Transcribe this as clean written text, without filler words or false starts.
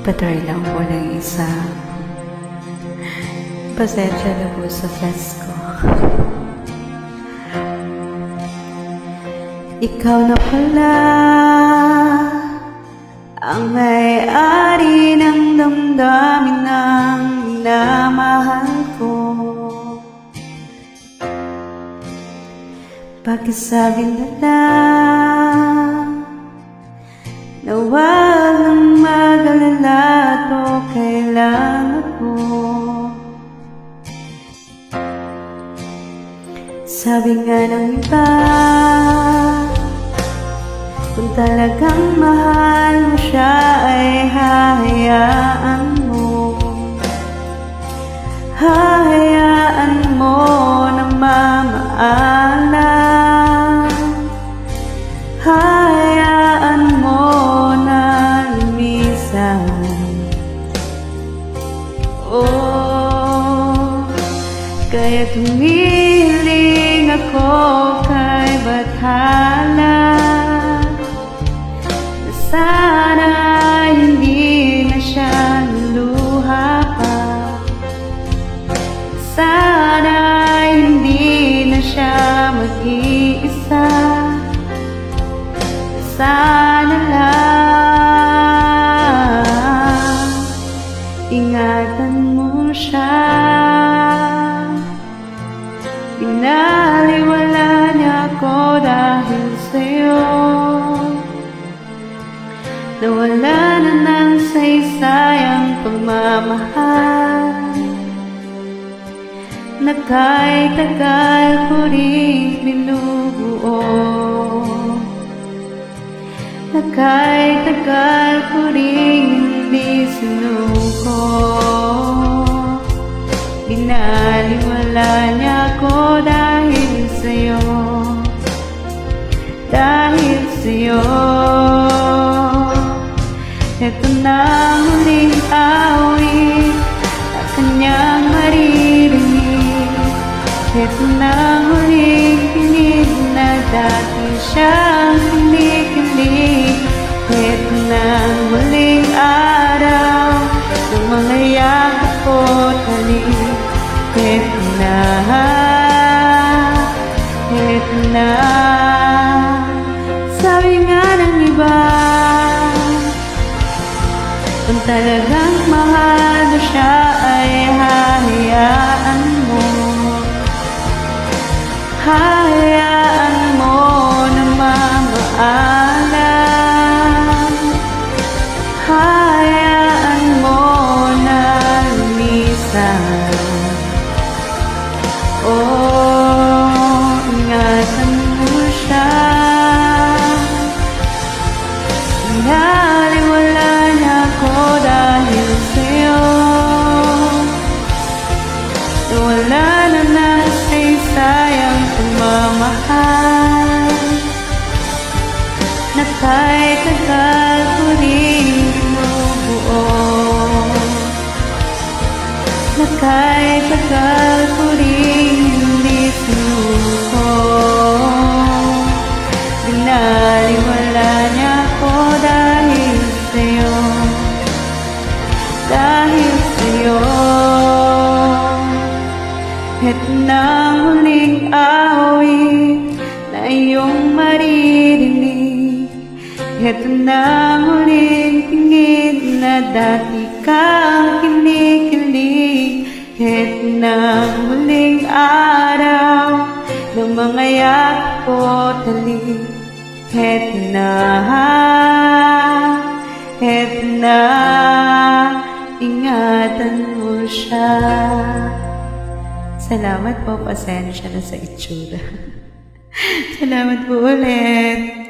Patry lang po ng isa. Pasensya na po sa flex ko. Ikaw na pala ang may-ari ng damdamin ng minamahal ko. Pakisabi na lang na huwag nang mag-alala at okay lang ako. Sabi nga ng iba, kung talagang mahal mo siya ay hahayaan mo. Hahayaan mo na mamaalam. Hahayaan mo na lumisan. Oh, kaya tumiling ako kay Bathala. Sana hindi na siya luluha pa. Sana hindi na siya mag-iisa. Sana lang ingatan mo siya. Pinaliwala niya ako dahil sa'yo. Nawala na ng saysayang pagmamahal na kahit tagal ko rin binubuo. Na kahit tagal ko rin hindi sinuko. Binaliwala niya ako dahil sa'yo. Dahil sa'yo. Ito na ang huling awit na kanyang maririnig. Ito na ang huling pinig na dati siyang kinikilig. Ito na ang huling araw ng mga yakap ko't halik. Ito na, ito na. Sabi nga ng iba, kung talagang mahal mo siya ay hahayaan mo. Hahayaan mo na mamaalam. Hahayaan mo na lumisan. Oh, ingatan mo siya. Pinaliwala niya ako dahil sa'yo. Nawala na ng saysayang pagmamahal na kahit tagal ko rin binubuo. Na kahit tagal ko rin hindi sinuko. Binaliwala niya ako dahil sa'yo. Dahil sa'yo. Ito na ang huling awit na iyong maririnig. Ito na ang huling tingin na dati kang kinikilig. Ito na ang huling araw ng mga yakap ko't halik. Ito na, ito na, ingatan mo siya. Salamat po, pasensya na sa itsura. Salamat po ulit.